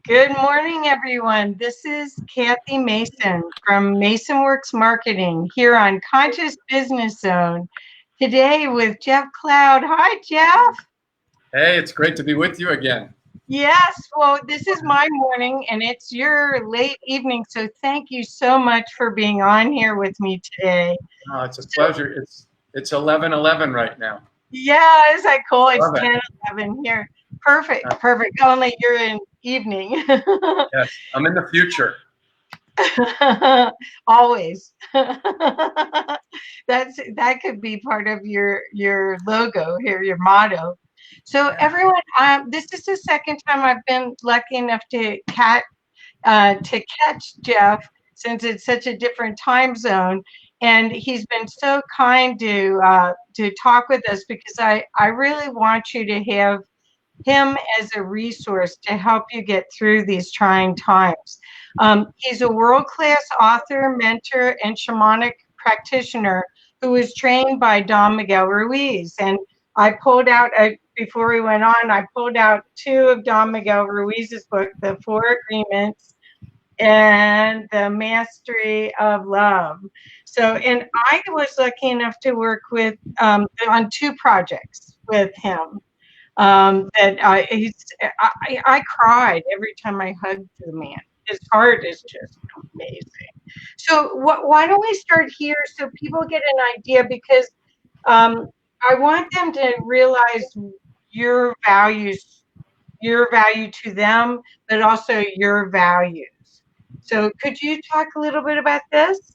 Good morning, everyone. This is Kathy Mason from Mason Works Marketing here on Conscious Business Zone. Today with Jeff Cloud. Hi, Jeff. Hey, it's great to be with you again. Yes, well, this is my morning and it's your late evening, so thank you so much for being on here with me today. Oh, it's a pleasure. It's 11:11 right now. Yeah, is that cool? It's Love it. 10:11 here. Perfect. Only you're in evening. Yes, I'm in the future. Always. That could be part of your logo here, your motto. So everyone, this is the second time I've been lucky enough to catch Jeff, since it's such a different time zone, and he's been so kind to talk with us, because I really want you to have him as a resource to help you get through these trying times. He's a world-class author, mentor, and shamanic practitioner who was trained by Don Miguel Ruiz. And I pulled out, before we went on, I pulled out two of Don Miguel Ruiz's book, The Four Agreements and The Mastery of Love. So, and I was lucky enough to work with on two projects with him. I cried every time I hugged the man. His heart is just amazing. So why don't we start here so people get an idea, because I want them to realize your values, your value to them, but also your values. So could you talk a little bit about this,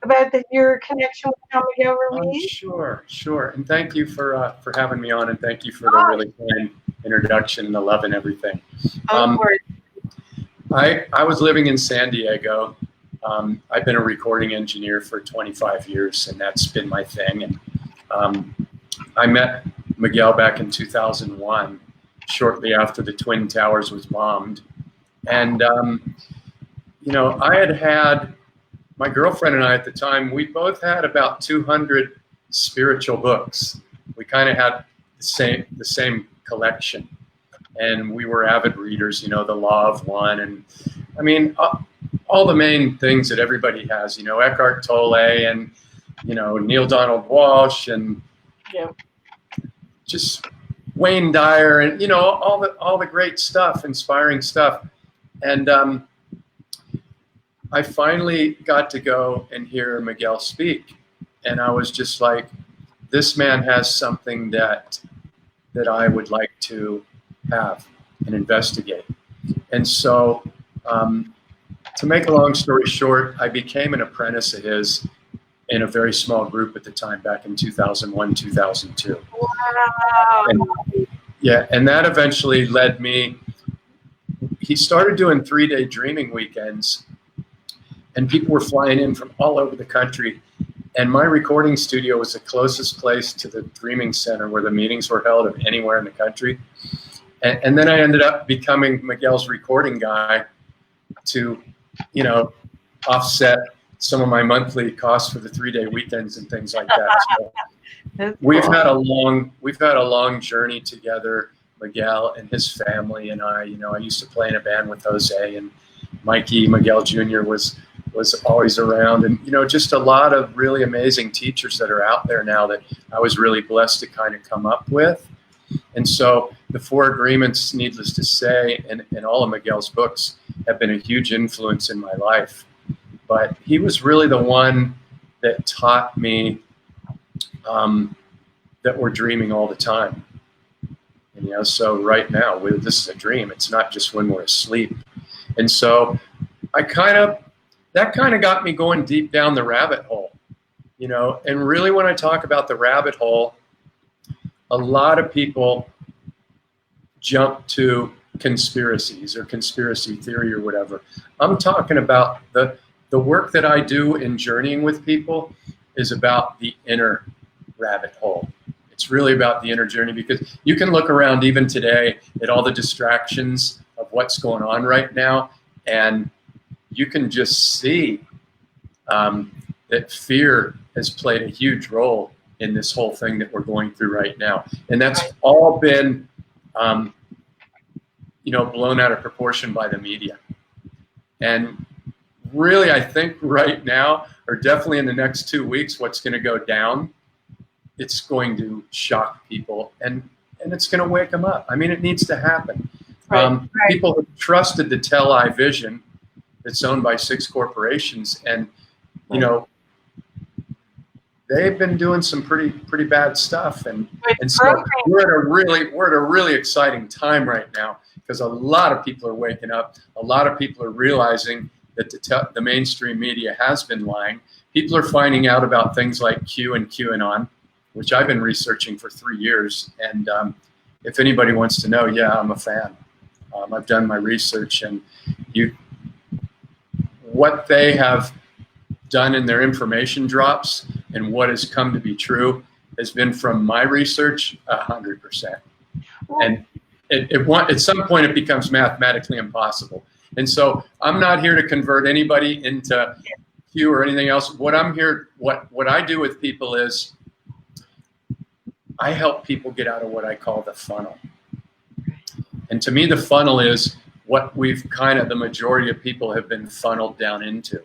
about your connection with Don Miguel Ruiz? Sure. And thank you for having me on, and thank you for the really kind introduction and the love and everything. Of course. I was living in San Diego. I've been a recording engineer for 25 years, and that's been my thing. And I met Miguel back in 2001, shortly after the Twin Towers was bombed. And, I had my girlfriend and I at the time, we both had about 200 spiritual books. We kind of had the same collection, and we were avid readers, The Law of One, and I mean, all the main things that everybody has, Eckhart Tolle and, Neil Donald Walsh and just Wayne Dyer and, all the great stuff, inspiring stuff. And I finally got to go and hear Miguel speak, and I was just like, this man has something that I would like to have and investigate. And so, to make a long story short, I became an apprentice of his in a very small group at the time, back in 2001, 2002. Wow. And that eventually led me, he started doing 3-day dreaming weekends, and people were flying in from all over the country. And my recording studio was the closest place to the Dreaming Center where the meetings were held of anywhere in the country. And then I ended up becoming Miguel's recording guy to, offset some of my monthly costs for the 3-day weekends and things like that. So we've had a long journey together, Miguel and his family and I. I used to play in a band with Jose, and Mikey Miguel Jr. was always around, and just a lot of really amazing teachers that are out there now that I was really blessed to kind of come up with. And so the Four Agreements, needless to say, and all of Miguel's books have been a huge influence in my life. But he was really the one that taught me that we're dreaming all the time. And, so right now, this is a dream. It's not just when we're asleep. And so that kind of got me going deep down the rabbit hole, and really when I talk about the rabbit hole, a lot of people jump to conspiracies or conspiracy theory or whatever. I'm talking about the work that I do in journeying with people is about the inner rabbit hole. It's really about the inner journey, because you can look around even today at all the distractions of what's going on right now, and you can just see that fear has played a huge role in this whole thing that we're going through right now. And that's all been blown out of proportion by the media. And really, I think right now, or definitely in the next 2 weeks, what's going to go down, it's going to shock people, and it's going to wake them up. I mean, it needs to happen. Right. People have trusted the Tell-I vision that's owned by 6 corporations, and they've been doing some pretty bad stuff, and so we're at a really exciting time right now, because a lot of people are waking up. A lot of people are realizing that the mainstream media has been lying. People are finding out about things like Q and QAnon, which I've been researching for 3 years. And if anybody wants to know, yeah, I'm a fan. I've done my research, and what they have done in their information drops and what has come to be true has been, from my research, 100%. And at some point it becomes mathematically impossible. And so I'm not here to convert anybody into Q or anything else. What I do with people is I help people get out of what I call the funnel. And to me, the funnel is what the majority of people have been funneled down into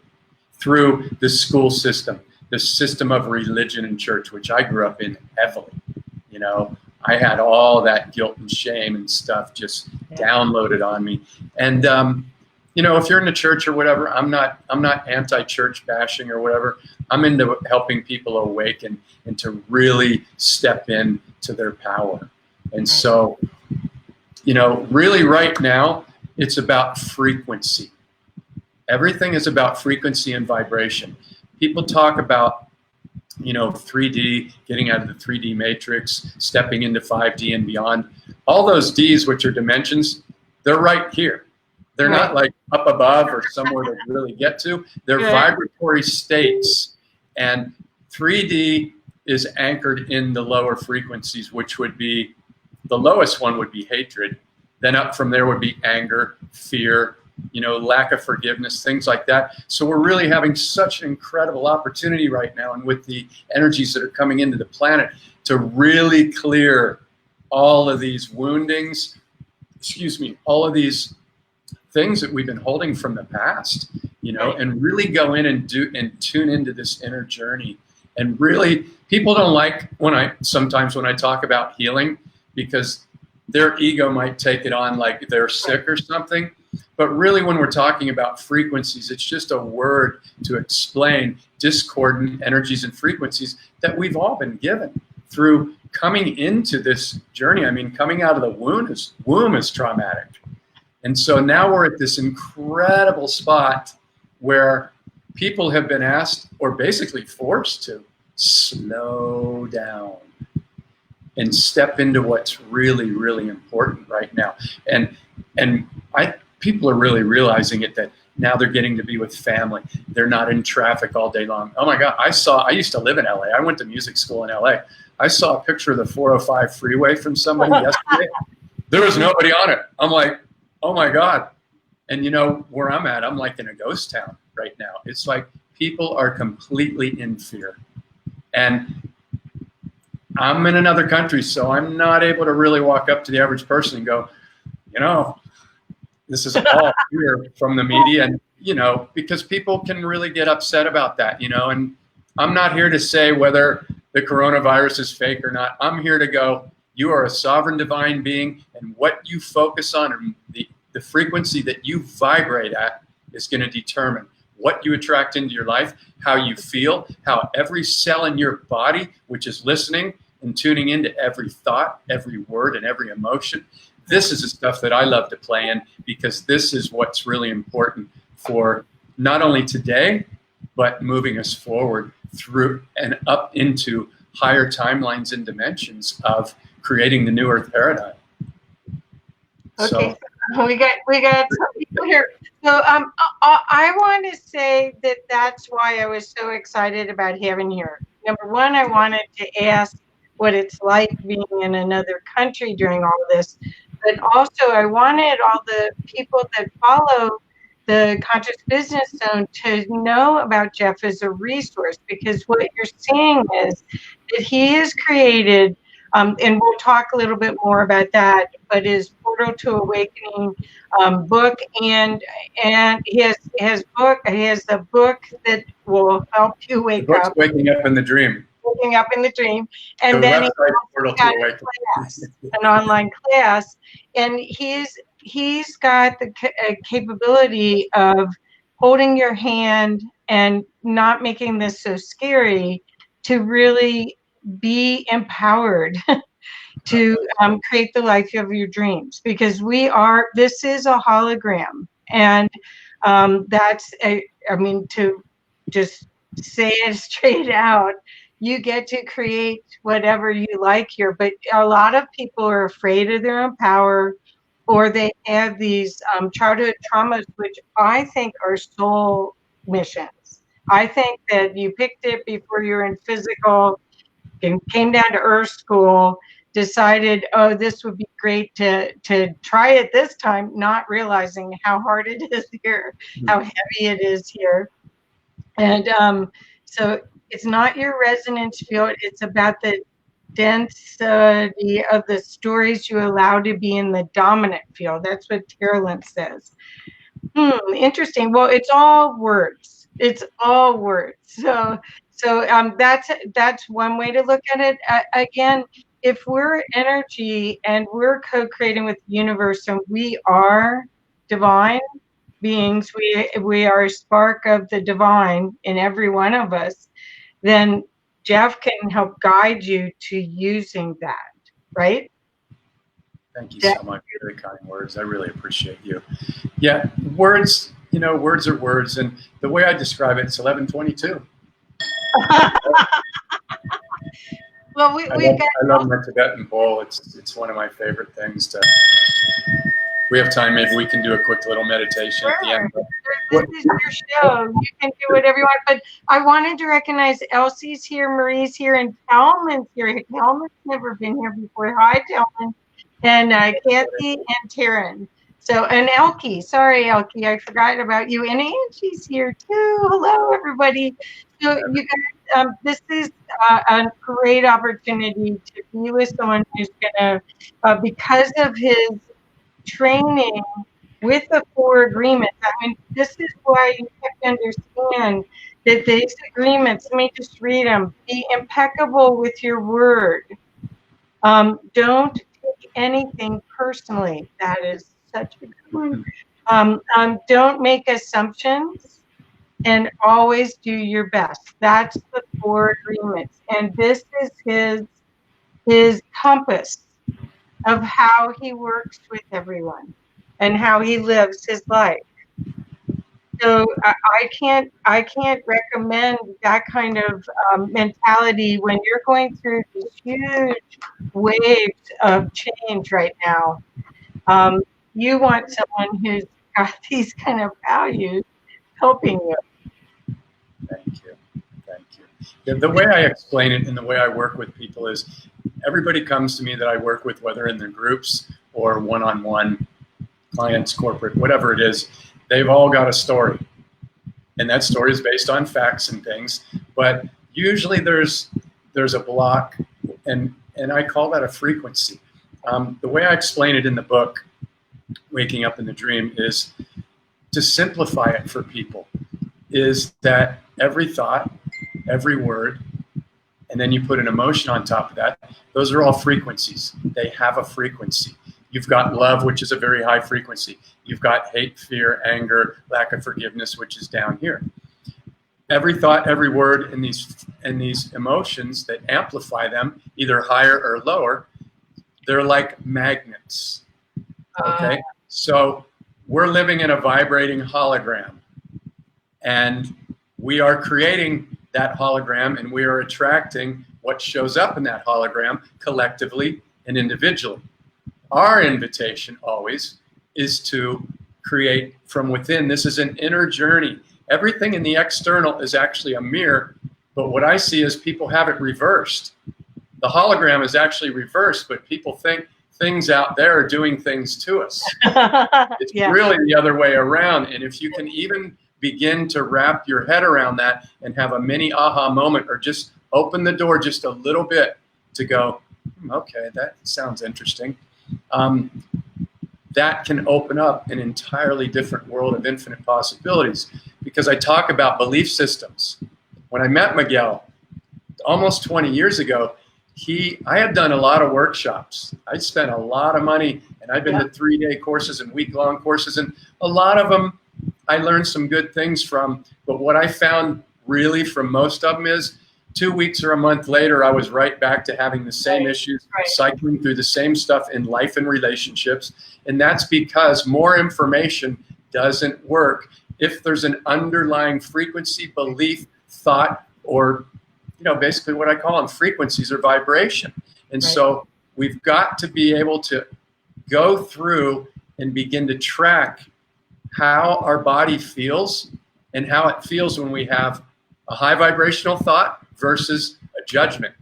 through the school system, the system of religion and church, which I grew up in heavily. I had all that guilt and shame and stuff just downloaded on me. And if you're in the church or whatever, I'm not anti-church bashing or whatever. I'm into helping people awaken and to really step into their power. And so, really right now, it's about frequency. Everything is about frequency and vibration. People talk about 3D, getting out of the 3D matrix, stepping into 5D and beyond. All those Ds, which are dimensions, they're right here. They're not like up above or somewhere to really get to. They're vibratory states. And 3D is anchored in the lower frequencies, which would be, the lowest one would be hatred. Then up from there would be anger, fear, lack of forgiveness, things like that. So we're really having such an incredible opportunity right now, and with the energies that are coming into the planet, to really clear all of these woundings, all of these things that we've been holding from the past, and really go in and tune into this inner journey. And really, people don't like sometimes when I talk about healing, because their ego might take it on like they're sick or something. But really, when we're talking about frequencies, it's just a word to explain discordant energies and frequencies that we've all been given through coming into this journey. I mean, coming out of the womb is traumatic. And so now we're at this incredible spot where people have been asked, or basically forced, to slow down and step into what's really, really important right now. And people are really realizing it, that now they're getting to be with family. They're not in traffic all day long. Oh my God, I used to live in LA. I went to music school in LA. I saw a picture of the 405 freeway from somebody yesterday. There was nobody on it. I'm like, oh my God. And where I'm at, I'm like in a ghost town right now. It's like people are completely in fear. And I'm in another country, so I'm not able to really walk up to the average person and go, this is all fear from the media. And, because people can really get upset about that, and I'm not here to say whether the coronavirus is fake or not. I'm here to go, you are a sovereign divine being, and what you focus on, and the frequency that you vibrate at, is going to determine what you attract into your life, how you feel, how every cell in your body, which is listening and tuning into every thought, every word, and every emotion. This is the stuff that I love to play in, because this is what's really important for not only today, but moving us forward through and up into higher timelines and dimensions of creating the new Earth paradigm. Okay, so we got some people here. So I want to say that that's why I was so excited about having here. Number one, I wanted to ask what it's like being in another country during all of this. But also, I wanted all the people that follow the Conscious Business Zone to know about Jeff as a resource, because what you're seeing is that he has created And we'll talk a little bit more about that, but his Portal to Awakening book, and he has a book that will help you The wake book's up. Waking Up in the Dream. Waking Up in the Dream. And The then he website Portal to got Awakening. an online class, and he's got the capability of holding your hand and not making this so scary, to really be empowered to create the life of your dreams, because this is a hologram. And to just say it straight out, you get to create whatever you like here. But a lot of people are afraid of their own power, or they have these childhood traumas, which I think are soul missions. I think that you picked it before you were in physical, and came down to earth school, decided, oh, this would be great to try it this time, not realizing how hard it is here, how heavy it is here. And so it's not your resonance field, it's about the density of the stories you allow to be in the dominant field. That's what Carolyn says. Interesting. Well, it's all words. It's all words. So that's one way to look at it. Again, if we're energy and we're co-creating with the universe, and we are divine beings, we are a spark of the divine in every one of us, then Jeff can help guide you to using that, right? Thank you so much for the kind words. I really appreciate you. Yeah, words, words are words. And the way I describe it, it's 11:22. Well, I love my Tibetan bowl. It's one of my favorite things to. We have time, maybe we can do a quick little meditation at the end. This is your show. You can do whatever you want. But I wanted to recognize Elsie's here, Marie's here, and Telman's here. Telman's never been here before. Hi, Telman. And Kathy and Taryn. So, and Elkie. Sorry, Elkie, I forgot about you. And Angie's here too. Hello, everybody. So, you guys, this is a great opportunity to be with someone who's going to, because of his training with the 4 agreements. I mean, this is why you have to understand that these agreements, let me just read them. Be impeccable with your word. Don't take anything personally. That is such a good one. Don't make assumptions, and always do your best. That's the 4 agreements. And this is his compass of how he works with everyone and how he lives his life. So I can't recommend that kind of mentality when you're going through these huge waves of change right now. You want someone who's got these kind of values helping you. Thank you. The way I explain it and the way I work with people is everybody comes to me that I work with, whether in their groups or one-on-one, clients, corporate, whatever it is, they've all got a story. And that story is based on facts and things. But usually there's a block, and I call that a frequency. The way I explain it in the book, Waking Up in the Dream, is to simplify it for people, is that every thought, every word, and then you put an emotion on top of that, those are all frequencies. They have a frequency. You've got love, which is a very high frequency. You've got hate, fear, anger, lack of forgiveness, which is down here. Every thought, every word, and these emotions that amplify them, either higher or lower, they're like magnets. Okay? So we're living in a vibrating hologram. And we are creating that hologram, and we are attracting what shows up in that hologram collectively and individually. Our invitation always is to create from within. This is an inner journey. Everything in the external is actually a mirror, but what I see is people have it reversed. The hologram is actually reversed, but people think things out there are doing things to us. It's really the other way around. And if you can even begin to wrap your head around that and have a mini aha moment, or just open the door just a little bit to go, Okay, that sounds interesting. That can open up an entirely different world of infinite possibilities, because I talk about belief systems. When I met Miguel almost 20 years ago, I had done a lot of workshops. I spent a lot of money, and I've been to 3-day courses and week-long courses, and a lot of them I learned some good things from. But what I found really from most of them is 2 weeks or a month later, I was right back to having the same issues, cycling through the same stuff in life and relationships. And that's because more information doesn't work if there's an underlying frequency, belief, thought, or basically what I call them frequencies or vibration. And so we've got to be able to go through and begin to track how our body feels and how it feels when we have a high vibrational thought versus a judgment.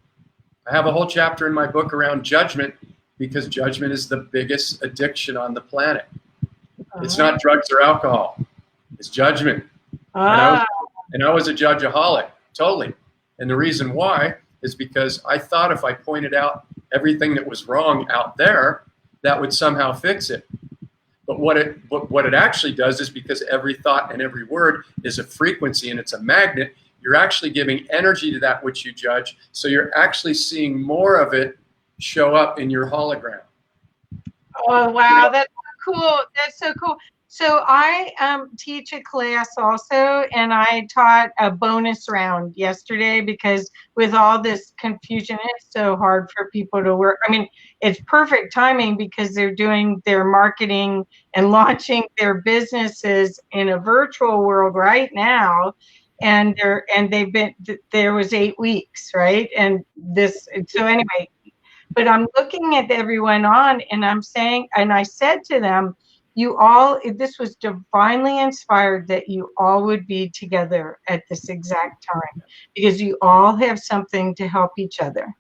I have a whole chapter in my book around judgment, because judgment is the biggest addiction on the planet. It's not drugs or alcohol. It's judgment. And I was a judgeaholic, totally. And the reason why is because I thought if I pointed out everything that was wrong out there, that would somehow fix it. But what it actually does is, because every thought and every word is a frequency and it's a magnet, you're actually giving energy to that which you judge. So you're actually seeing more of it show up in your hologram. Oh, wow. That's cool. That's so cool. So I teach a class also, and I taught a bonus round yesterday, because with all this confusion, it's so hard for people to work. I mean, it's perfect timing, because they're doing their marketing and launching their businesses in a virtual world right now. And there was 8 weeks, right? So anyway, but I'm looking at everyone on, and I'm saying, and I said to them, this was divinely inspired that you all would be together at this exact time, because you all have something to help each other.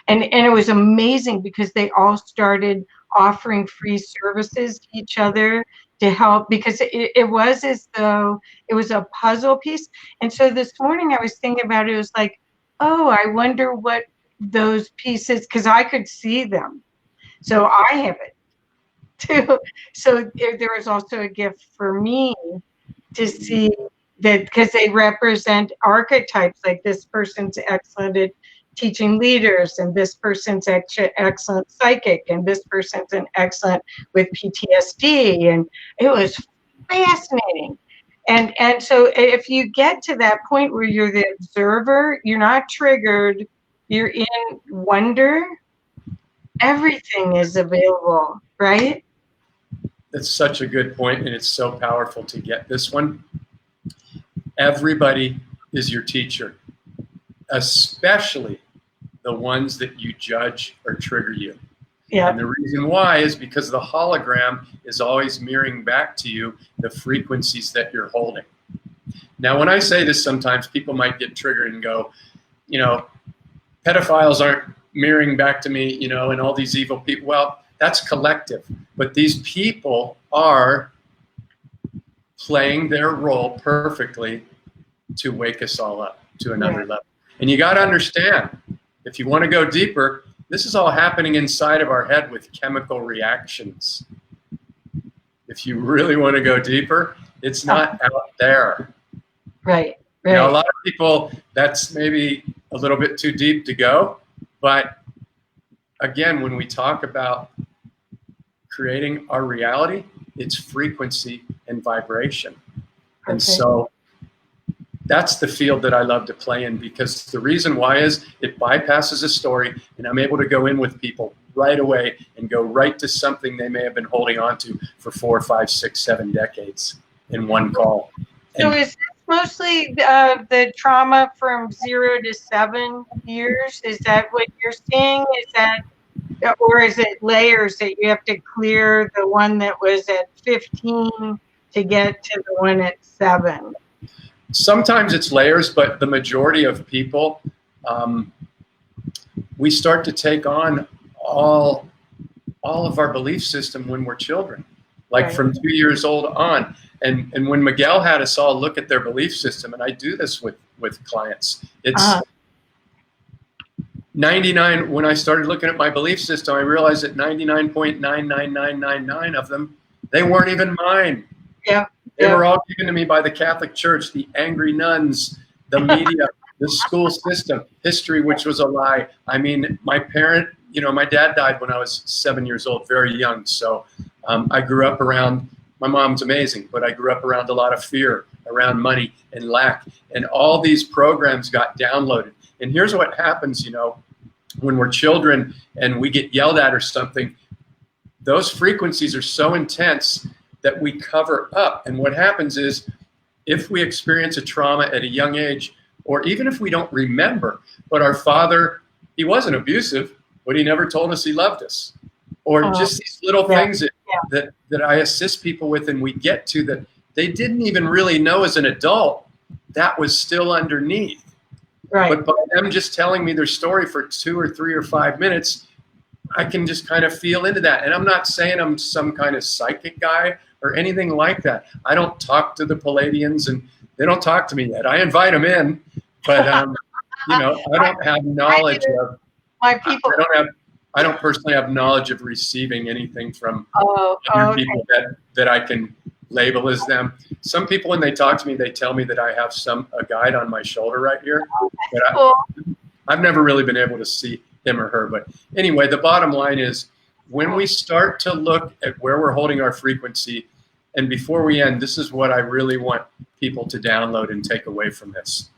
And it was amazing, because they all started offering free services to each other to help, because it was as though it was a puzzle piece. And so this morning I was thinking about it. It was like, oh, I wonder what those pieces, because I could see them. So I have it too. So there was also a gift for me to see that, because they represent archetypes, like this person's excellent at teaching leaders, and this person's excellent psychic, and this person's an excellent with PTSD. And it was fascinating. And so if you get to that point where you're the observer, you're not triggered, you're in wonder, everything is available, right? That's such a good point, and it's so powerful to get this one. Everybody is your teacher, especially the ones that you judge or trigger you. Yeah. And the reason why is because the hologram is always mirroring back to you the frequencies that you're holding. Now, when I say this, sometimes people might get triggered and go, pedophiles aren't mirroring back to me, and all these evil people. Well, that's collective. But these people are playing their role perfectly to wake us all up to another level. And you got to understand, if you want to go deeper, this is all happening inside of our head with chemical reactions. If you really want to go deeper, it's not out there. Right. A lot of people, that's maybe a little bit too deep to go. But again, when we talk about creating our reality, it's frequency and vibration. Okay. And so that's the field that I love to play in, because the reason why is it bypasses a story, and I'm able to go in with people right away and go right to something they may have been holding on to for 4, 5, 6, 7 decades in one call. So is this mostly the trauma from 0 to 7 years? Is that what you're seeing? Is that, or is it layers that you have to clear the one that was at 15 to get to the one at 7? Sometimes it's layers, but the majority of people, we start to take on all of our belief system when we're children, like from 2 years old on. And when Miguel had us all look at their belief system, and I do this with clients, it's 99, when I started looking at my belief system, I realized that 99.99999 of them, they weren't even mine. Yeah. They were all given to me by the Catholic Church, the angry nuns, the media, the school system, history, which was a lie. I mean, my parent, my dad died when I was 7 years old, very young. So I grew up around, my mom's amazing, but I grew up around a lot of fear, around money and lack. And all these programs got downloaded. And here's what happens, when we're children and we get yelled at or something, those frequencies are so intense that we cover up. And what happens is, if we experience a trauma at a young age, or even if we don't remember, but our father, he wasn't abusive, but he never told us he loved us. Or just these little things that I assist people with, and we get to that they didn't even really know as an adult, that was still underneath. Right. But by them just telling me their story for 2 or 3 or 5 minutes, I can just kind of feel into that. And I'm not saying I'm some kind of psychic guy or anything like that. I don't talk to the Palladians, and they don't talk to me yet. I invite them in, but I don't have knowledge of my people. I don't personally have knowledge of receiving anything from other people that I can label as them. Some people, when they talk to me, they tell me that I have a guide on my shoulder right here. But I've never really been able to see him or her. But anyway, the bottom line is, when we start to look at where we're holding our frequency, and before we end, this is what I really want people to download and take away from this.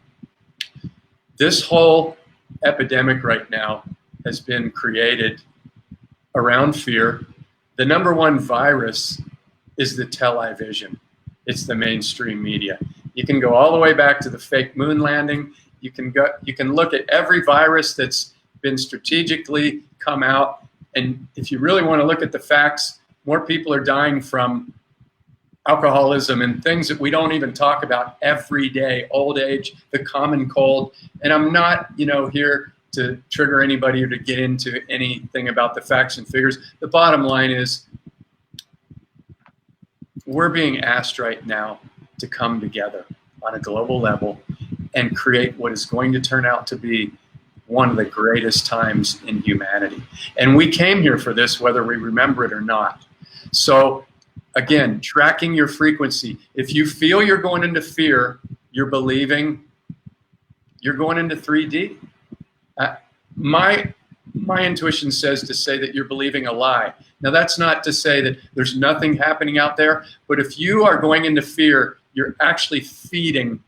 This whole epidemic right now has been created around fear. The number one virus is the television. It's the mainstream media. You can go all the way back to the fake moon landing. You can look at every virus that's been strategically come out. And if you really want to look at the facts, more people are dying from alcoholism and things that we don't even talk about every day, old age, the common cold. And I'm not, here to trigger anybody or to get into anything about the facts and figures. The bottom line is, we're being asked right now to come together on a global level and create what is going to turn out to be one of the greatest times in humanity. And we came here for this, whether we remember it or not. So again, tracking your frequency. If you feel you're going into fear, you're believing you're going into 3D. My intuition says to say that you're believing a lie. Now, that's not to say that there's nothing happening out there, but if you are going into fear, you're actually feeding,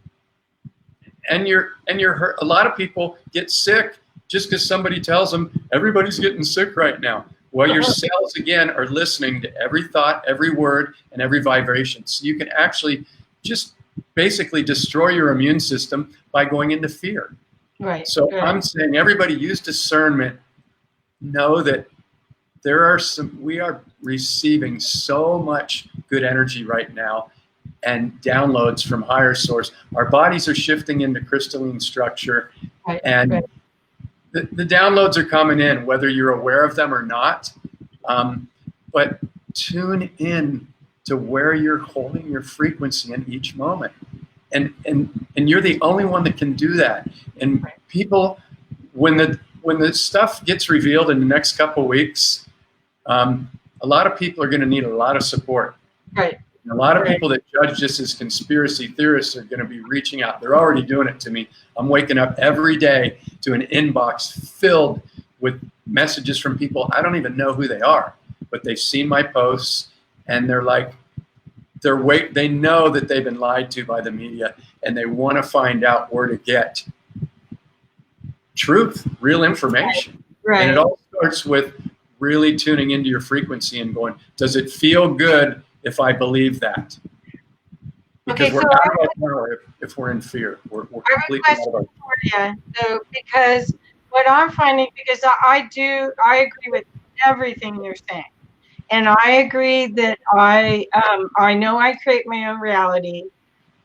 and you're hurt. A lot of people get sick just because somebody tells them everybody's getting sick right now. Well, your cells, again, are listening to every thought, every word, and every vibration. So you can actually just basically destroy your immune system by going into fear. Right. So I'm saying, everybody use discernment. Know that we are receiving so much good energy right now and downloads from higher source. Our bodies are shifting into crystalline structure, and the downloads are coming in, whether you're aware of them or not. But tune in to where you're holding your frequency in each moment. And you're the only one that can do that. And people, when the stuff gets revealed in the next couple of weeks, a lot of people are going to need a lot of support. Right. And a lot of people that judge this as conspiracy theorists are going to be reaching out. They're already doing it to me. I'm waking up every day to an inbox filled with messages from people. I don't even know who they are, but they've seen my posts, and they're like, they know that they've been lied to by the media, and they want to find out where to get truth, real information. Right. And it all starts with really tuning into your frequency and going, does it feel good if I believe that? Because we're out of our power if we're in fear. We're completely out of our power. So, because what I'm finding, because I agree with everything you're saying. And I agree that I know I create my own reality,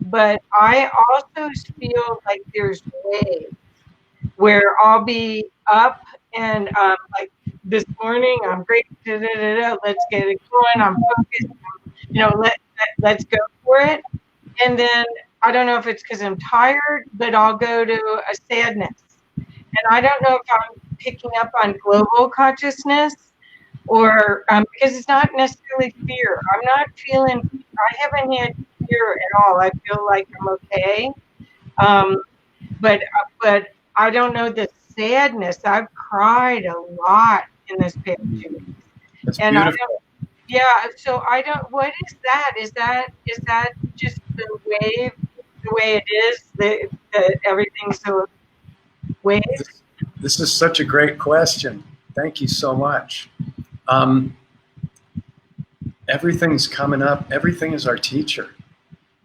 but I also feel like there's waves where I'll be up and like this morning, I'm great, let's get it going, I'm focused, let's go for it. And then I don't know if it's because I'm tired, but I'll go to a sadness. And I don't know if I'm picking up on global consciousness, or because it's not necessarily fear. I'm not feeling. I haven't had fear at all. I feel like I'm okay. But I don't know the sadness. I've cried a lot in this past 2 weeks, That's and I beautiful. don't. Yeah, so I don't. What is that? Is that just the wave, the way it is? The everything's so waves. This is such a great question. Thank you so much. Everything's coming up. Everything is our teacher.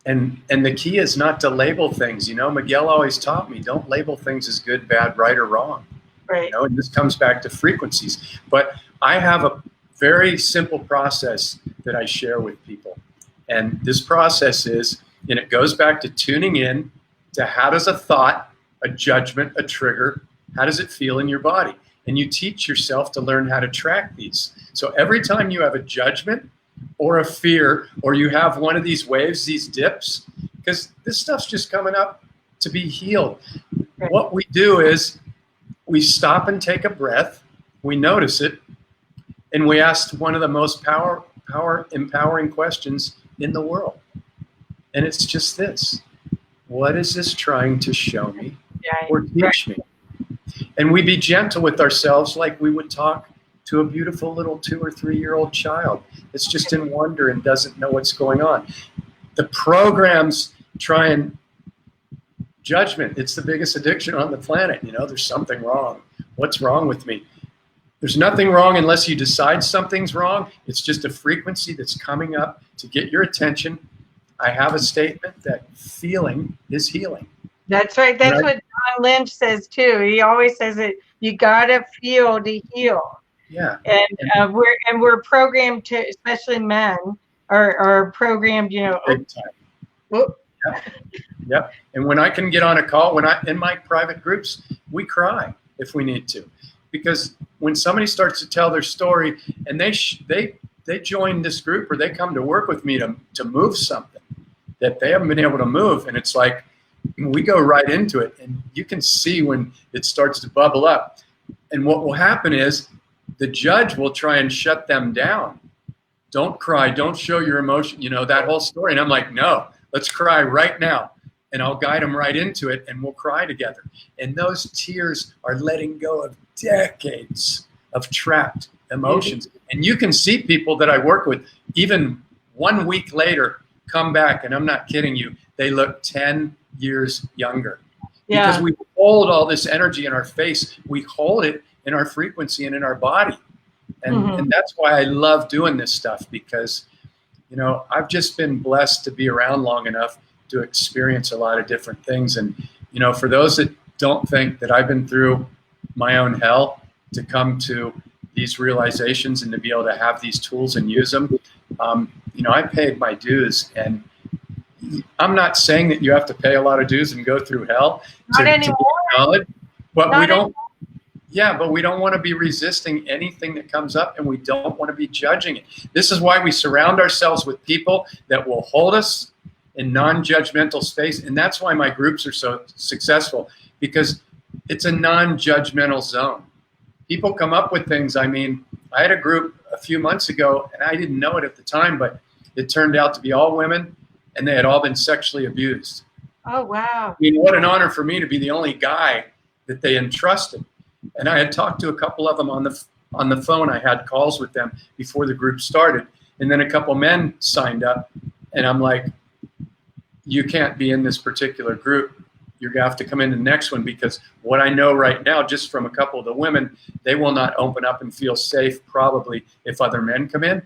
And the key is not to label things. You know, Miguel always taught me, don't label things as good, bad, right, or wrong. Right. You know, and this comes back to frequencies. But I have a very simple process that I share with people. And this process is, and it goes back to tuning in to how does a thought, a judgment, a trigger, how does it feel in your body? And you teach yourself to learn how to track these. So every time you have a judgment or a fear, or you have one of these waves, these dips, because this stuff's just coming up to be healed. Right. What we do is we stop and take a breath, we notice it, and we ask one of the most power empowering questions in the world. And it's just this: what is this trying to show me or teach me? And we be gentle with ourselves like we would talk to a beautiful little 2 or 3 year old child that's just in wonder and doesn't know what's going on. The programs try and judgment. It's the biggest addiction on the planet. You know, there's something wrong. What's wrong with me? There's nothing wrong unless you decide something's wrong. It's just a frequency that's coming up to get your attention. I have a statement that feeling is healing. That's right. That's what Don Lynch says too. He always says it. You gotta feel to heal. Yeah. And we're programmed to, especially men, are programmed. You know. Big time. Yep. Yep. And when I can get on a call, in my private groups, we cry if we need to, because when somebody starts to tell their story and they join this group or they come to work with me to move something that they haven't been able to move, and it's like we go right into it, and you can see when it starts to bubble up. And what will happen is the judge will try and shut them down. Don't cry. Don't show your emotion. You know, that whole story. And I'm like, no, let's cry right now. And I'll guide them right into it, and we'll cry together. And those tears are letting go of decades of trapped emotions. And you can see people that I work with, even 1 week later, come back, and I'm not kidding you, they look 10 years younger. Yeah. Because we hold all this energy in our face. We hold it in our frequency and in our body. And that's why I love doing this stuff, because, you know, I've just been blessed to be around long enough to experience a lot of different things. And, you know, for those that don't think that I've been through my own hell to come to these realizations and to be able to have these tools and use them, you know, I paid my dues. And I'm not saying that you have to pay a lot of dues and go through hell to knowledge, but we don't. Yeah, but we don't want to be resisting anything that comes up, and we don't want to be judging it. This is why we surround ourselves with people that will hold us in non-judgmental space, and that's why my groups are so successful, because it's a non-judgmental zone. People come up with things. I mean, I had a group a few months ago, and I didn't know it at the time, but it turned out to be all women, and they had all been sexually abused. Oh, wow. I mean, what an honor for me to be the only guy that they entrusted. And I had talked to a couple of them on the phone. I had calls with them before the group started. And then a couple men signed up. And I'm like, you can't be in this particular group. You're going to have to come in the next one, because what I know right now, just from a couple of the women, they will not open up and feel safe probably if other men come in.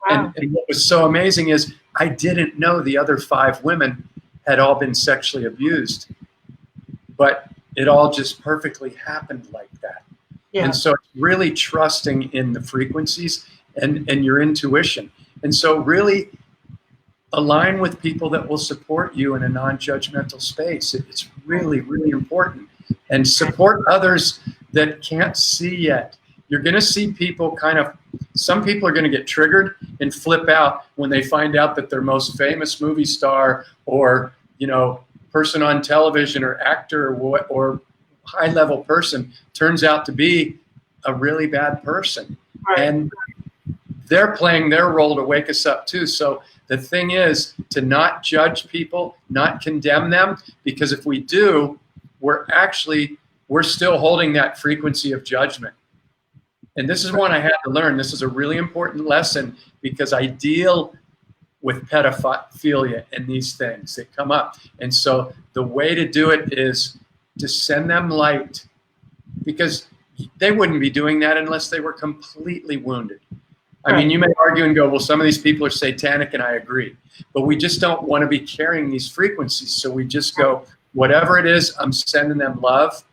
Wow. And what was so amazing is I didn't know the other 5 women had all been sexually abused. But it all just perfectly happened like that. Yeah. And so it's really trusting in the frequencies and your intuition. And so really align with people that will support you in a non-judgmental space. It's really, really important. And support others that can't see yet. You're going to see people some people are going to get triggered and flip out when they find out that their most famous movie star or, you know, person on television or actor or high-level person turns out to be a really bad person. Right. And they're playing their role to wake us up too. So the thing is to not judge people, not condemn them, because if we do, we're still holding that frequency of judgment. And this is one I had to learn. This is a really important lesson because I deal with pedophilia and these things that come up. And so the way to do it is to send them light, because they wouldn't be doing that unless they were completely wounded. I mean, you may argue and go, well, some of these people are satanic, and I agree. But we just don't want to be carrying these frequencies. So we just go, whatever it is, I'm sending them love,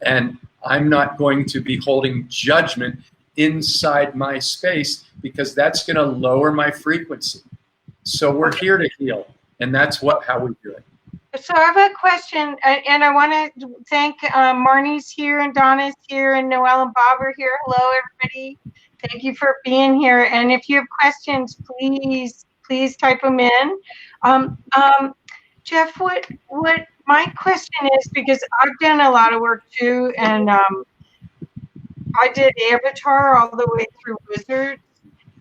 and I'm not going to be holding judgment inside my space, because that's going to lower my frequency. So we're here to heal, and that's how we do it. So I have a question, and I want to thank Marnie's here, and Donna's here, and Noelle and Bob are here. Hello, everybody. Thank you for being here. And if you have questions, please type them in. Jeff, what my question is, because I've done a lot of work too, and I did Avatar all the way through Wizards,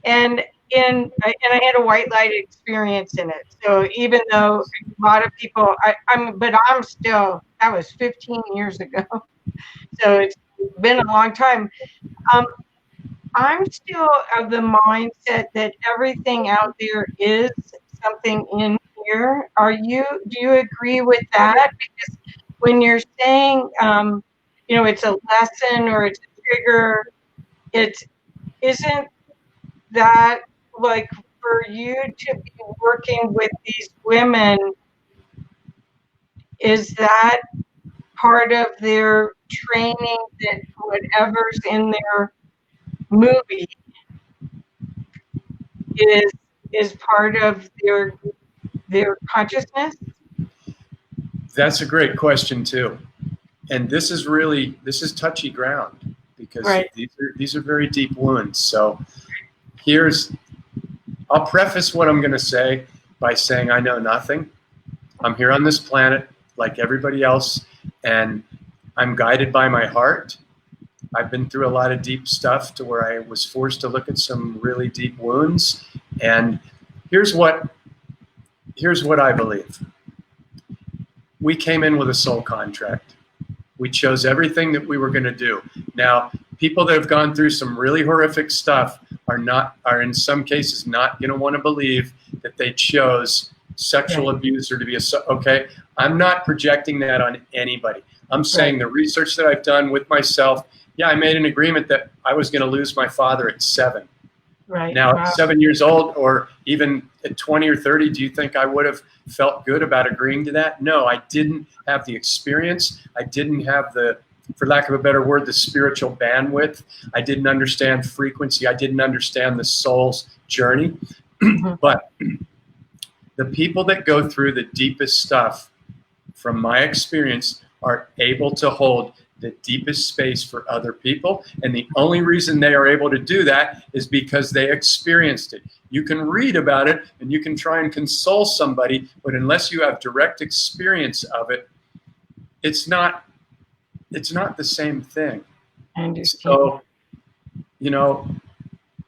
and I had a white light experience in it. So even though a lot of people, that was 15 years ago. So it's been a long time. I'm still of the mindset that everything out there is something in here. Do you agree with that? Because when you're saying, it's a lesson or it's a trigger, isn't that like for you to be working with these women, is that part of their training, that whatever's in their movie is part of their consciousness? That's a great question too, and this is touchy ground, because these are very deep wounds. So I'll preface what I'm going to say by saying I know nothing. I'm here on this planet like everybody else, and I'm guided by my heart. I've been through a lot of deep stuff to where I was forced to look at some really deep wounds. And here's what I believe. We came in with a soul contract. We chose everything that we were going to do. Now, people that have gone through some really horrific stuff are in some cases not going to want to believe that they chose sexual abuse or to be okay. I'm not projecting that on anybody. I'm saying the research that I've done with myself. Yeah, I made an agreement that I was going to lose my father at 7. Right. Now, at 7 years old, or even at 20 or 30, do you think I would have felt good about agreeing to that? No, I didn't have the experience. I didn't have for lack of a better word, the spiritual bandwidth. I didn't understand frequency. I didn't understand the soul's journey. But the people that go through the deepest stuff, from my experience, are able to hold the deepest space for other people. And the only reason they are able to do that is because they experienced it. You can read about it and you can try and console somebody, but unless you have direct experience of it, it's not the same thing. I understand. So,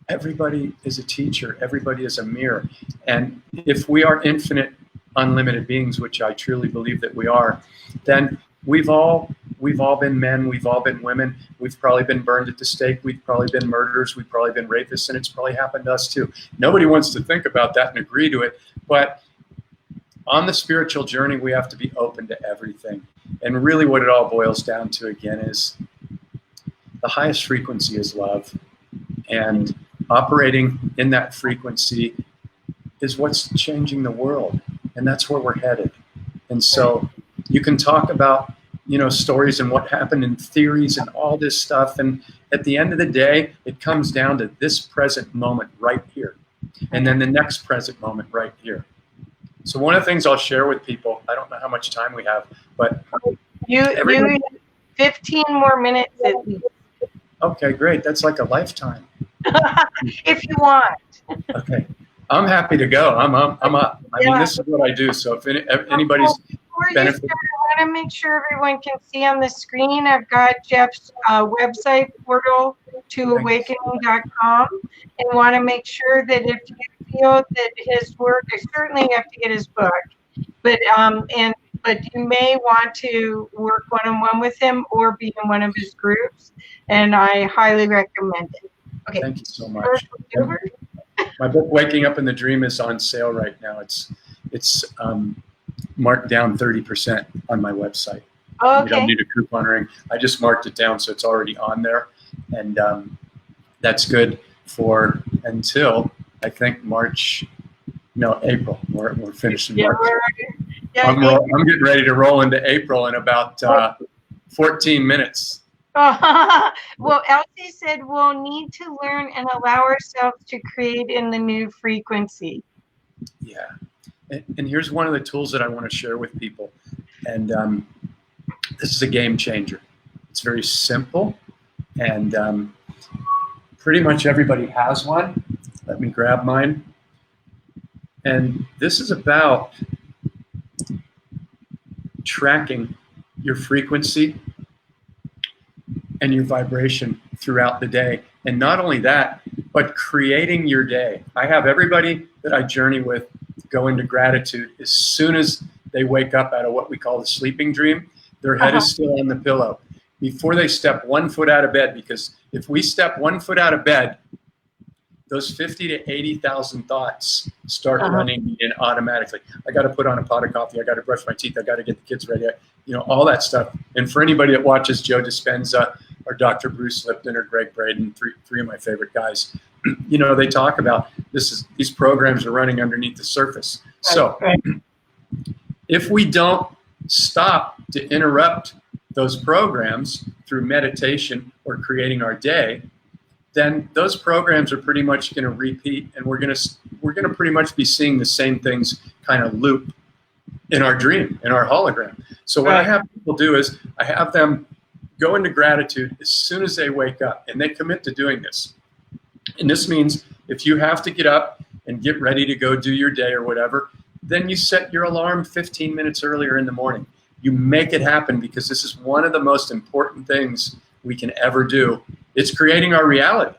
everybody is a teacher. Everybody is a mirror. And if we are infinite, unlimited beings, which I truly believe that we are, then we've all been men, we've all been women, we've probably been burned at the stake, we've probably been murderers, we've probably been rapists, and it's probably happened to us too. Nobody wants to think about that and agree to it, but on the spiritual journey, we have to be open to everything. And really what it all boils down to, again, is the highest frequency is love. And operating in that frequency is what's changing the world. And that's where we're headed. And so you can talk about, stories and what happened in theories and all this stuff. And at the end of the day, it comes down to this present moment right here. And then the next present moment right here. So one of the things I'll share with people, I don't know how much time we have, but you 15 more minutes at least. Okay, great. That's like a lifetime. If you want. Okay. I'm happy to go. I'm up. I mean, this is what I do. So if anybody's... Before Before you start, I want to make sure everyone can see on the screen. I've got Jeff's website portal toawakening.com, and want to make sure that if you feel that his work, I certainly have to get his book, but you may want to work one-on-one with him or be in one of his groups, and I highly recommend it. Okay. Thank you so much. My book, Waking Up in the Dream, is on sale right now. It's marked down 30% on my website. Okay. You don't need a coupon ring. I just marked it down, so it's already on there, and that's good for until I think April. We're finishing March. I'm getting ready to roll into April in about 14 minutes. Well, Elsie said we'll need to learn and allow ourselves to create in the new frequency. Yeah. And here's one of the tools that I want to share with people. And this is a game changer. It's very simple. And pretty much everybody has one. Let me grab mine. And this is about tracking your frequency and your vibration throughout the day. And not only that, but creating your day. I have everybody that I journey with go into gratitude as soon as they wake up out of what we call the sleeping dream. Their head is still on the pillow before they step 1 foot out of bed, because if we step 1 foot out of bed, those 50 to 80,000 thoughts start running in automatically. I got to put on a pot of coffee. I got to brush my teeth. I got to get the kids ready. All that stuff. And for anybody that watches Joe Dispenza or Dr. Bruce Lipton or Greg Braden, three of my favorite guys, they talk about these programs are running underneath the surface. So if we don't stop to interrupt those programs through meditation or creating our day, then those programs are pretty much going to repeat, and we're going to pretty much be seeing the same things kind of loop in our dream, in our hologram. So what I have people do is I have them go into gratitude as soon as they wake up, and they commit to doing this. And this means if you have to get up and get ready to go do your day or whatever, then you set your alarm 15 minutes earlier in the morning. You make it happen, because this is one of the most important things we can ever do. It's creating our reality.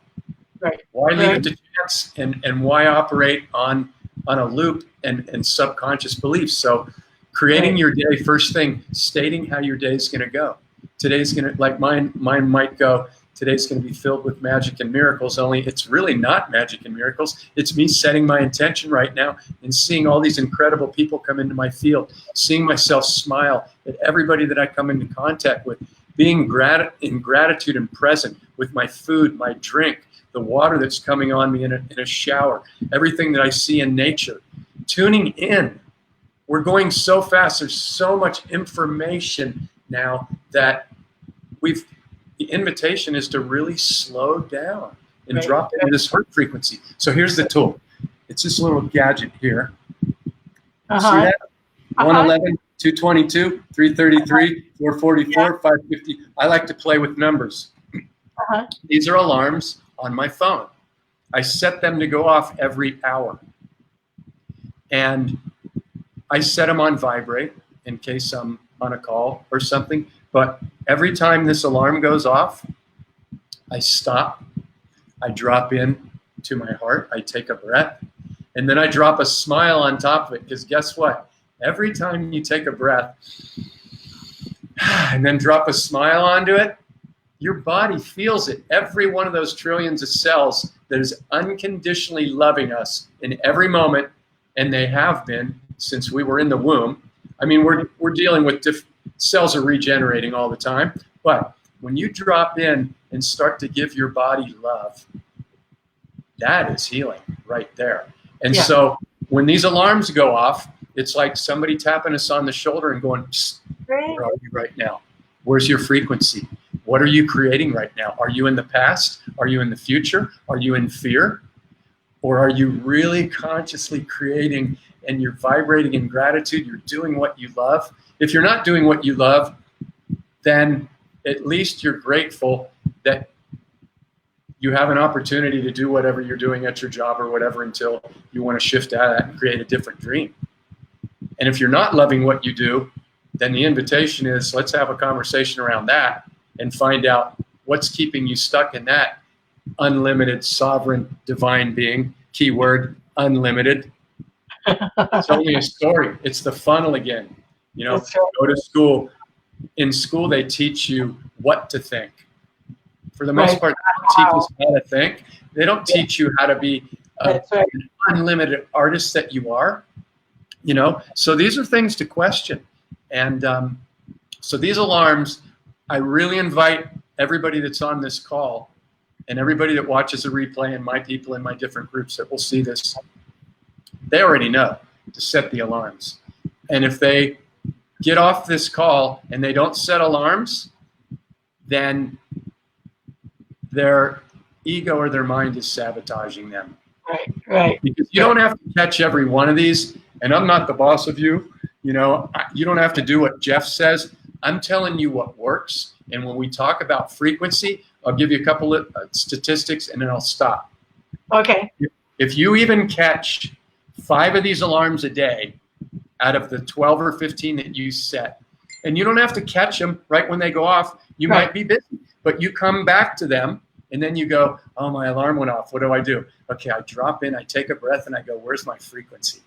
Right. Why leave it to chance, and why operate on a loop and subconscious beliefs? So creating your day first thing, stating how your day is going to go. Today's going to, like mine might go, today's going to be filled with magic and miracles, only it's really not magic and miracles. It's me setting my intention right now and seeing all these incredible people come into my field, seeing myself smile at everybody that I come into contact with, being in gratitude and present with my food, my drink, the water that's coming on me in a shower, everything that I see in nature. Tuning in. We're going so fast. There's so much information now that the invitation is to really slow down and drop into this heart frequency. So here's the tool. It's this little gadget here. See that? 111, 222, 333, 444, 550. I like to play with numbers. These are alarms on my phone. I set them to go off every hour. And I set them on vibrate in case I'm on a call or something. But every time this alarm goes off, I stop. I drop in to my heart. I take a breath. And then I drop a smile on top of it. Because guess what? Every time you take a breath and then drop a smile onto it, your body feels it. Every one of those trillions of cells that is unconditionally loving us in every moment, and they have been since we were in the womb. I mean, we're dealing with cells are regenerating all the time, but when you drop in and start to give your body love, that is healing right there. And so when these alarms go off, it's like somebody tapping us on the shoulder and going, where are you right now? Where's your frequency? What are you creating right now? Are you in the past? Are you in the future? Are you in fear? Or are you really consciously creating and you're vibrating in gratitude? You're doing what you love. If you're not doing what you love, then at least you're grateful that you have an opportunity to do whatever you're doing at your job or whatever until you want to shift out of that and create a different dream. And if you're not loving what you do, then the invitation is, let's have a conversation around that and find out what's keeping you stuck in that unlimited, sovereign, divine being. Keyword, unlimited. It's only a story. It's the funnel again. You know, go to school. In school, they teach you what to think. For the most part, they don't teach us how to think. They don't teach you how to be an unlimited artist that you are. You know, so these are things to question. And so these alarms, I really invite everybody that's on this call and everybody that watches a replay and my people in my different groups that will see this, they already know to set the alarms. And if they get off this call and they don't set alarms, then their ego or their mind is sabotaging them. Right. Because you don't have to catch every one of these, and I'm not the boss of you. You know, you don't have to do what Jeff says. I'm telling you what works. And when we talk about frequency, I'll give you a couple of statistics and then I'll stop. Okay. If you even catch 5 of these alarms a day out of the 12 or 15 that you set, and you don't have to catch them right when they go off, you might be busy, but you come back to them and then you go, oh, my alarm went off. What do I do? Okay, I drop in, I take a breath and I go, where's my frequency?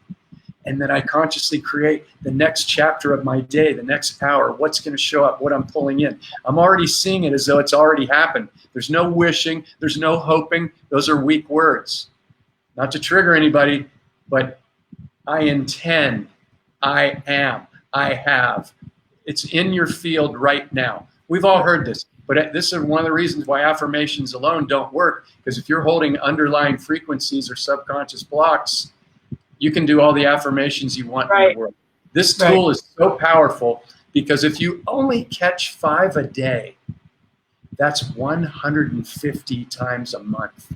And then I consciously create the next chapter of my day, the next hour, what's going to show up, what I'm pulling in. I'm already seeing it as though it's already happened. There's no wishing. There's no hoping. Those are weak words. Not to trigger anybody, but I intend, I am, I have. It's in your field right now. We've all heard this, but this is one of the reasons why affirmations alone don't work, because if you're holding underlying frequencies or subconscious blocks, you can do all the affirmations you want in the world. This tool is so powerful because if you only catch 5 a day, that's 150 times a month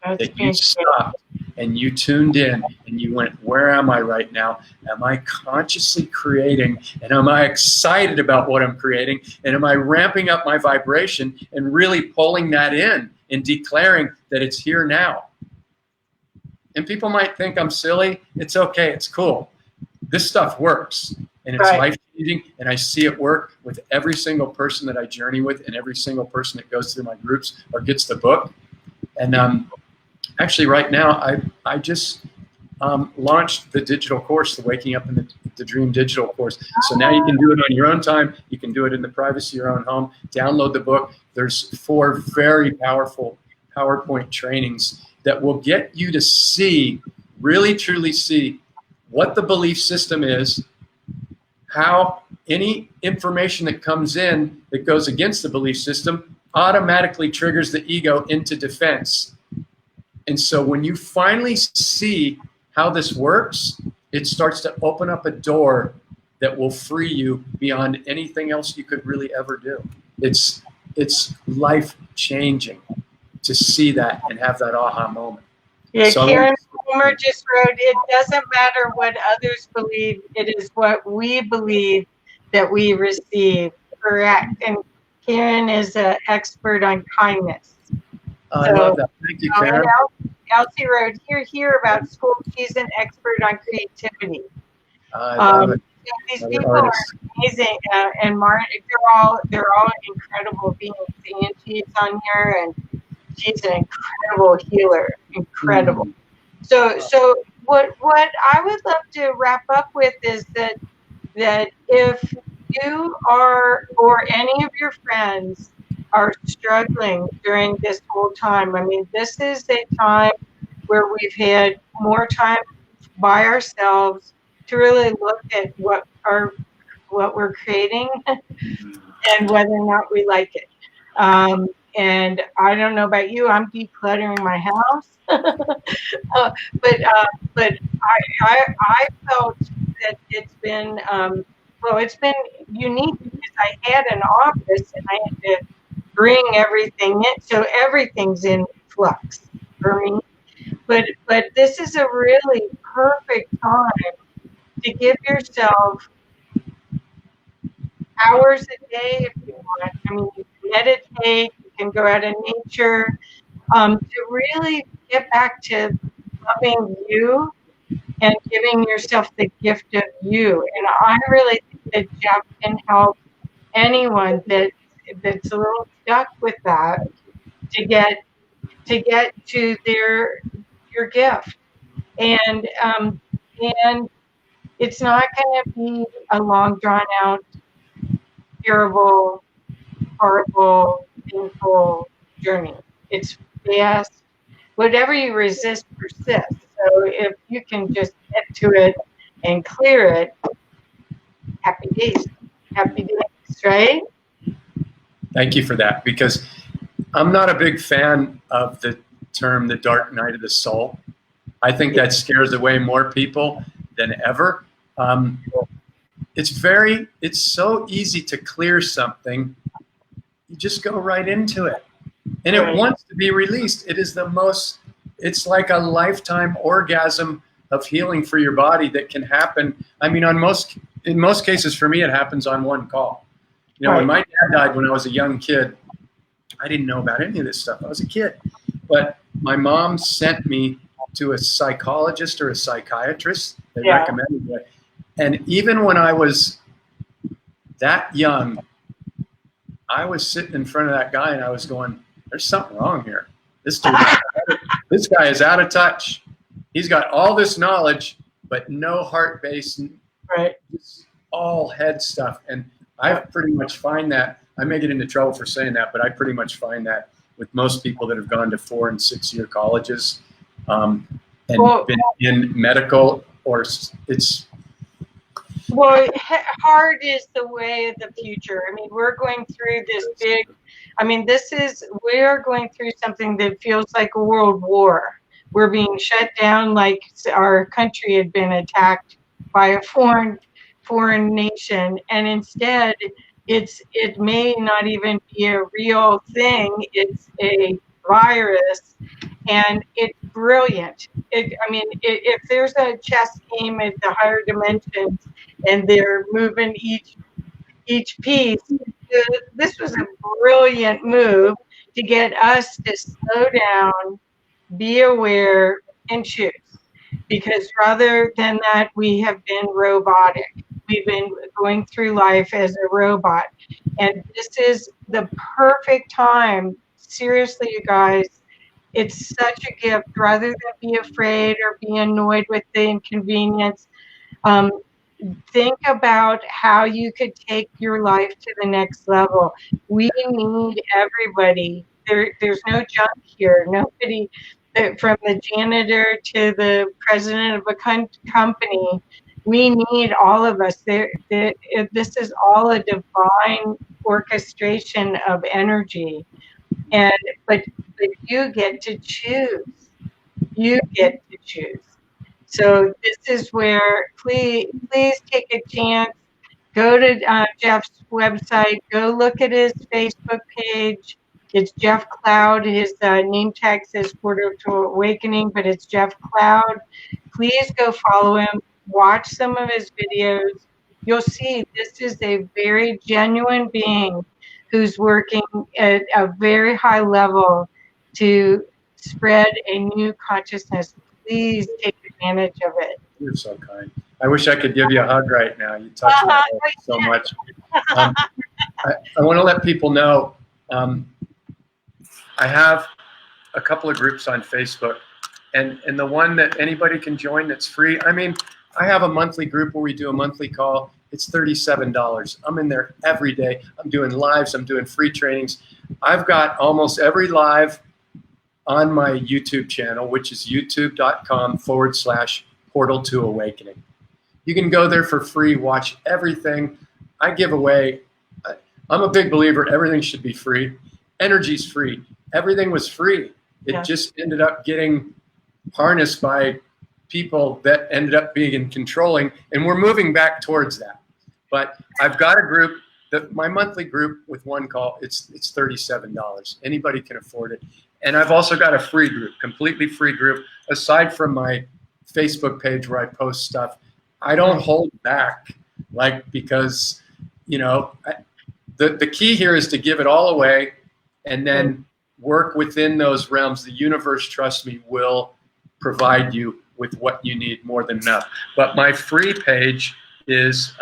that you stopped and you tuned in and you went, where am I right now? Am I consciously creating? And am I excited about what I'm creating? And am I ramping up my vibration and really pulling that in and declaring that it's here now? And people might think I'm silly. It's okay. It's cool. This stuff works. And it's life-changing. And I see it work with every single person that I journey with and every single person that goes through my groups or gets the book. And actually right now, I just launched the digital course, the Waking Up in the Dream digital course. So now you can do it on your own time. You can do it in the privacy of your own home. Download the book. There's 4 very powerful PowerPoint trainings that will get you to see, really truly see what the belief system is, how any information that comes in that goes against the belief system automatically triggers the ego into defense. And so when you finally see how this works, it starts to open up a door that will free you beyond anything else you could really ever do. It's life-changing to see that and have that aha moment. Yeah, so Karen Homer just wrote, it doesn't matter what others believe, it is what we believe that we receive. Correct. And Karen is an expert on kindness. I love that. Thank you, Karen. Elsie wrote, hear about school. She's an expert on creativity. I love it. These people are amazing, and Martin, they're all incredible beings. Angie's on here, and she's an incredible healer, incredible. So what I would love to wrap up with is that if you are, or any of your friends are struggling during this whole time, I mean, this is a time where we've had more time by ourselves to really look at what we're creating and whether or not we like it. And I don't know about you, I'm decluttering my house, but I felt that it's been it's been unique because I had an office and I had to bring everything in, so everything's in flux for me. But this is a really perfect time to give yourself hours a day if you want. I mean, you can meditate, you can go out in nature, to really get back to loving you and giving yourself the gift of you. And I really think that Jeff can help anyone that's a little stuck with that to get to your gift. And it's not going to be a long drawn out, terrible, horrible, painful journey. It's fast. Whatever you resist persists. So if you can just get to it and clear it, happy days. Happy days, right? Thank you for that, because I'm not a big fan of the term the dark night of the soul. I think that scares away more people than ever. It's so easy to clear something. You just go right into it. And it wants to be released. It is it's like a lifetime orgasm of healing for your body that can happen. I mean, in most cases for me, it happens on one call. You know, when my dad died when I was a young kid, I didn't know about any of this stuff. I was a kid. But my mom sent me to a psychologist or a psychiatrist. They recommended it. And even when I was that young, I was sitting in front of that guy and I was going, there's something wrong here. This guy is out of touch. He's got all this knowledge, but no heart base, just all head stuff. And I pretty much find that, I may get into trouble for saying that, but I pretty much find that with most people that have gone to 4- and 6-year colleges and been in medical, or it's... Well, hard is the way of the future. I mean, we're going through this big, we're going through something that feels like a world war. We're being shut down like our country had been attacked by a foreign nation. And instead, it may not even be a real thing. It's a virus. And it's brilliant. If there's a chess game at the higher dimensions and they're moving each piece, this was a brilliant move to get us to slow down, be aware, and choose. Because rather than that, we have been robotic. We've been going through life as a robot. And this is the perfect time. Seriously, you guys. It's such a gift. Rather than be afraid or be annoyed with the inconvenience, think about how you could take your life to the next level. We need everybody. There's no junk here. Nobody, from the janitor to the president of a company, we need all of us. This is all a divine orchestration of energy. But you get to choose. You get to choose. So this is where please take a chance. Go to Jeff's website. Go look at his Facebook page. It's Jeff Cloud. His name tag says Portal to Awakening, but it's Jeff Cloud. Please go follow him. Watch some of his videos. You'll see this is a very genuine being who's working at a very high level to spread a new consciousness. Please take advantage of it. You're so kind. I wish I could give you a hug right now. You touch my heart so much. I want to let people know I have a couple of groups on Facebook, and the one that anybody can join that's free. I mean, I have a monthly group where we do a monthly call. It's $37. I'm in there every day. I'm doing lives. I'm doing free trainings. I've got almost every live on my YouTube channel, which is youtube.com/portal to awakening. You can go there for free, watch everything. I give away. I'm a big believer everything should be free. Energy's free. Everything was free. It just ended up getting harnessed by people that ended up being controlling, and we're moving back towards that. But I've got a group, my monthly group with one call, it's $37. Anybody can afford it. And I've also got a free group, completely free group, aside from my Facebook page where I post stuff. I don't hold back, because, the key here is to give it all away and then work within those realms. The universe, trust me, will provide you with what you need more than enough. But my free page is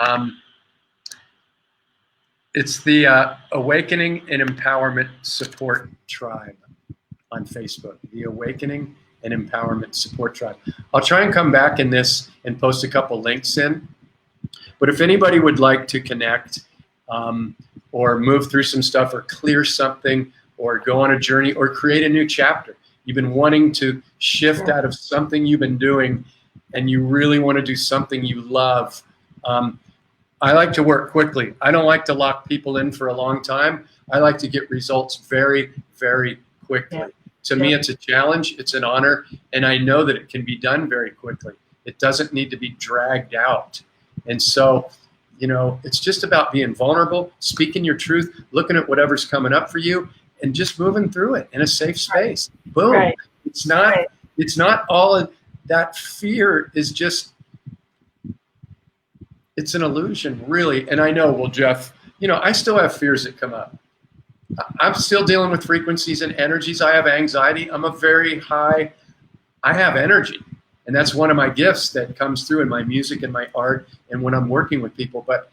It's the Awakening and Empowerment Support Tribe on Facebook. The Awakening and Empowerment Support Tribe. I'll try and come back in this and post a couple links in. But if anybody would like to connect or move through some stuff or clear something or go on a journey or create a new chapter, you've been wanting to shift out of something you've been doing and you really want to do something you love, I like to work quickly. I don't like to lock people in for a long time. I like to get results very, very quickly. Yeah. To me, it's a challenge, it's an honor, and I know that it can be done very quickly. It doesn't need to be dragged out. And so, you know, it's just about being vulnerable, speaking your truth, looking at whatever's coming up for you, and just moving through it in a safe space. Boom. Right. It's not all of that. Fear is just, it's an illusion, really. And I know, well, Jeff, you know, I still have fears that come up. I'm still dealing with frequencies and energies. I have anxiety. I'm a very high, I have energy. And that's one of my gifts that comes through in my music and my art and when I'm working with people. But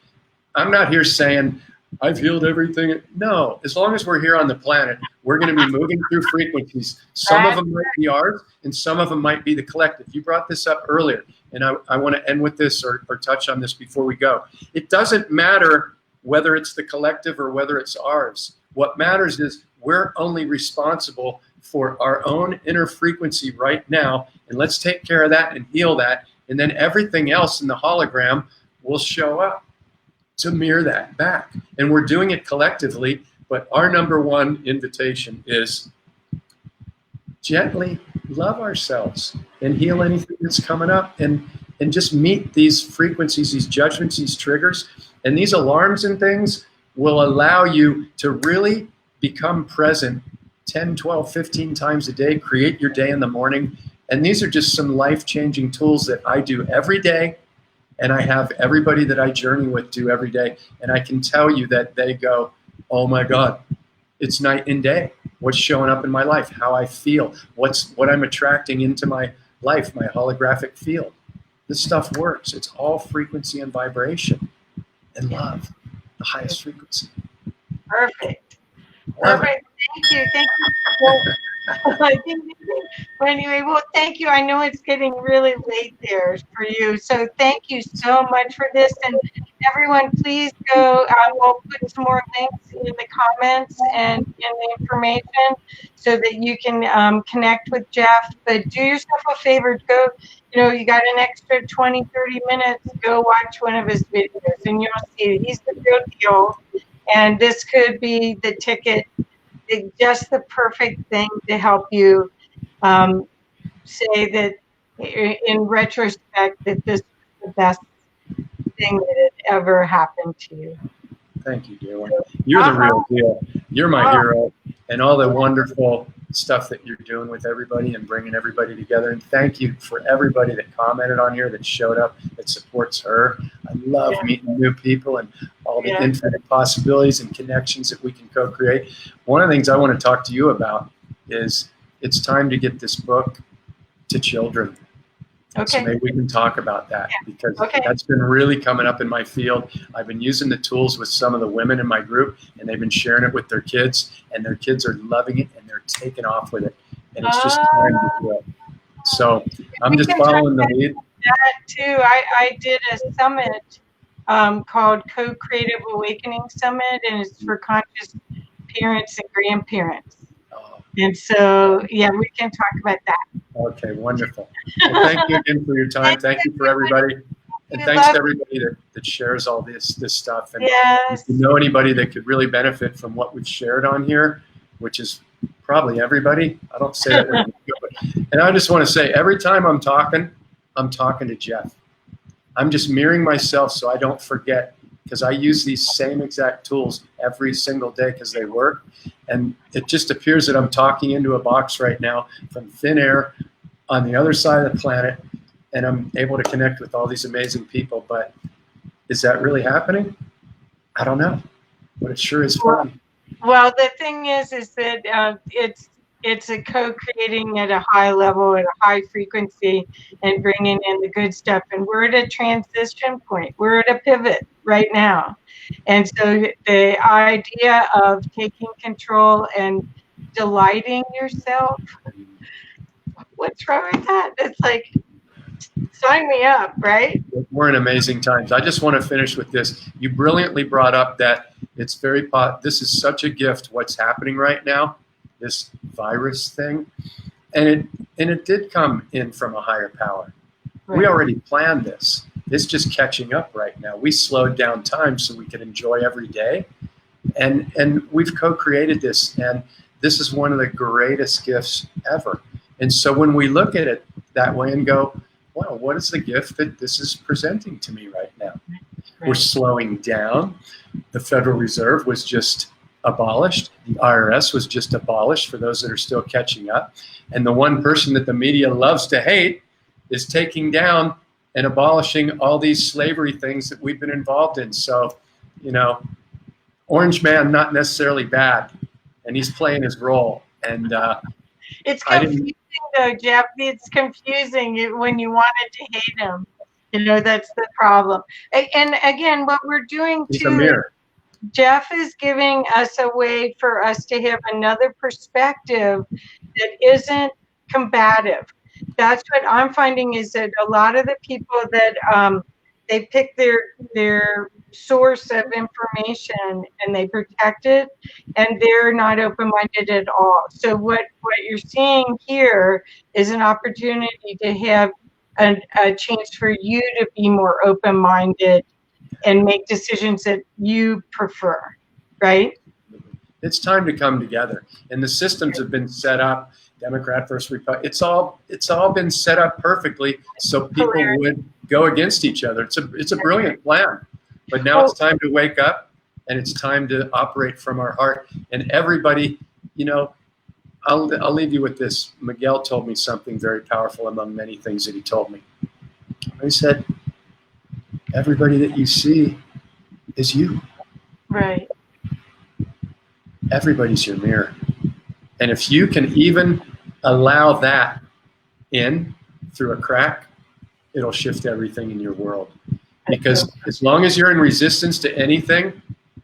I'm not here saying I've healed everything. No, as long as we're here on the planet, we're going to be moving through frequencies. Some of them might be ours and some of them might be the collective. You brought this up earlier, and I want to end with this or touch on this before we go. It doesn't matter whether it's the collective or whether it's ours. What matters is we're only responsible for our own inner frequency right now, and let's take care of that and heal that, and then everything else in the hologram will show up to mirror that back. And we're doing it collectively, but our number one invitation is gently love ourselves and heal anything that's coming up, and just meet these frequencies, these judgments, these triggers, and these alarms and things will allow you to really become present 10, 12, 15 times a day, create your day in the morning. And these are just some life-changing tools that I do every day, and I have everybody that I journey with do every day. And I can tell you that they go, oh my God, it's night and day. What's showing up in my life, how I feel, what I'm attracting into my life, my holographic field. This stuff works. It's all frequency and vibration and love, the highest frequency. Perfect. Perfect. Thank you. Thank you. Well, anyway, well, thank you. I know it's getting really late there for you. So thank you so much for this. And everyone, please go. We'll put some more links in the comments and in the information so that you can connect with Jeff. But do yourself a favor. Go, you know, you got an extra 20, 30 minutes. Go watch one of his videos and you'll see he's the real deal. And this could be the ticket, just the perfect thing to help you say that in retrospect that this was the best thing that had ever happened to you. Thank you, dear one. You're the real deal. You're my hero, and all the wonderful stuff that you're doing with everybody and bringing everybody together. And thank you for everybody that commented on here, that showed up, that supports her. I love meeting new people and all the infinite possibilities and connections that we can co-create. One of the things I want to talk to you about is it's time to get this book to children. Okay. So maybe we can talk about that because that's been really coming up in my field. I've been using the tools with some of the women in my group, and they've been sharing it with their kids, and their kids are loving it, and they're taking off with it. And it's just time to do it. So I'm just following the lead. That too. I did a summit called Co-Creative Awakening Summit, and it's for conscious parents and grandparents. And so, yeah, we can talk about that. Okay, wonderful. Well, thank you again for your time. Thank you for everybody. And thanks to everybody that shares all this stuff. And if you know anybody that could really benefit from what we've shared on here, which is probably everybody. I don't say that when you do it. And I just want to say, every time I'm talking to Jeff. I'm just mirroring myself so I don't forget, because I use these same exact tools every single day because they work. And it just appears that I'm talking into a box right now from thin air on the other side of the planet, and I'm able to connect with all these amazing people. But is that really happening? I don't know, but it sure is fun. Well, the thing is that it's a co-creating at a high level, at a high frequency, and bringing in the good stuff. And we're at a transition point. We're at a pivot right now. And so the idea of taking control and delighting yourself, what's wrong with that? It's like, sign me up, right? We're in amazing times. I just want to finish with this. You brilliantly brought up that it's very, this is such a gift, what's happening right now, this virus thing. And it did come in from a higher power. Right. We already planned this. It's just catching up right now. We slowed down time so we can enjoy every day. And we've co-created this. And this is one of the greatest gifts ever. And so when we look at it that way and go, wow, what is the gift that this is presenting to me right now? Right. We're slowing down. The Federal Reserve was just abolished. The IRS was just abolished for those that are still catching up. And the one person that the media loves to hate is taking down and abolishing all these slavery things that we've been involved in. So, you know, Orange Man, not necessarily bad, and he's playing his role. And it's confusing though, Jeff. It's confusing when you wanted to hate him. You know, that's the problem. And again, what we're doing too, Jeff is giving us a way for us to have another perspective that isn't combative. That's what I'm finding, is that a lot of the people that they pick their source of information and they protect it, and they're not open-minded at all. So what you're seeing here is an opportunity to have a chance for you to be more open-minded and make decisions that you prefer, right? It's time to come together, and the systems have been set up. Democrat versus Republican. It's all been set up perfectly so people would go against each other. It's a brilliant plan, but now it's time to wake up, and it's time to operate from our heart. And everybody, you know, I'll leave you with this. Miguel told me something very powerful among many things that he told me. He said, everybody that you see is you. Right. Everybody's your mirror. And if you can even allow that in through a crack, it'll shift everything in your world. Because as long as you're in resistance to anything,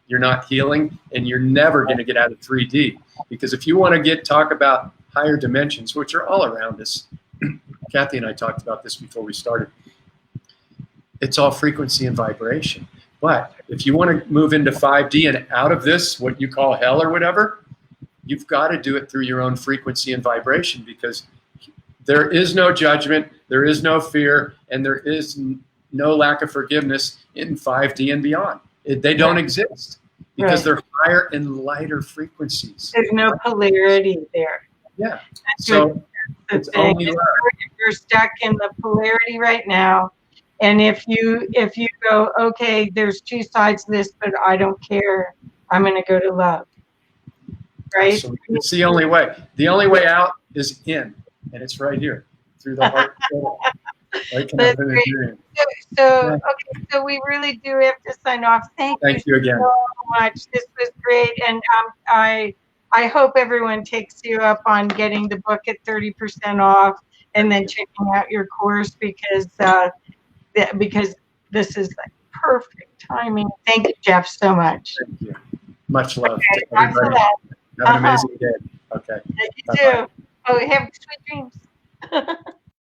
you're not healing, and you're never going to get out of 3D. Because if you want to talk about higher dimensions, which are all around us, Kathy and I talked about this before we started, it's all frequency and vibration. But if you want to move into 5D and out of this, what you call hell or whatever, you've got to do it through your own frequency and vibration, because there is no judgment, there is no fear, and there is no lack of forgiveness in 5D and beyond. They don't exist because they're higher and lighter frequencies. There's no polarity there. Yeah. So it's only love. You're stuck in the polarity right now. And if you go, okay, there's two sides to this, but I don't care, I'm going to go to love. Right? So it's the only way. The only way out is in, and it's right here through the heart. That's great. So we really do have to sign off. Thank you again so much. This was great, and I hope everyone takes you up on getting the book at 30% off, and then checking out your course, because this is like perfect timing. Thank you, Jeff, so much. Thank you. Much love to everybody. Have an amazing day. Okay. You too. Oh, have sweet dreams.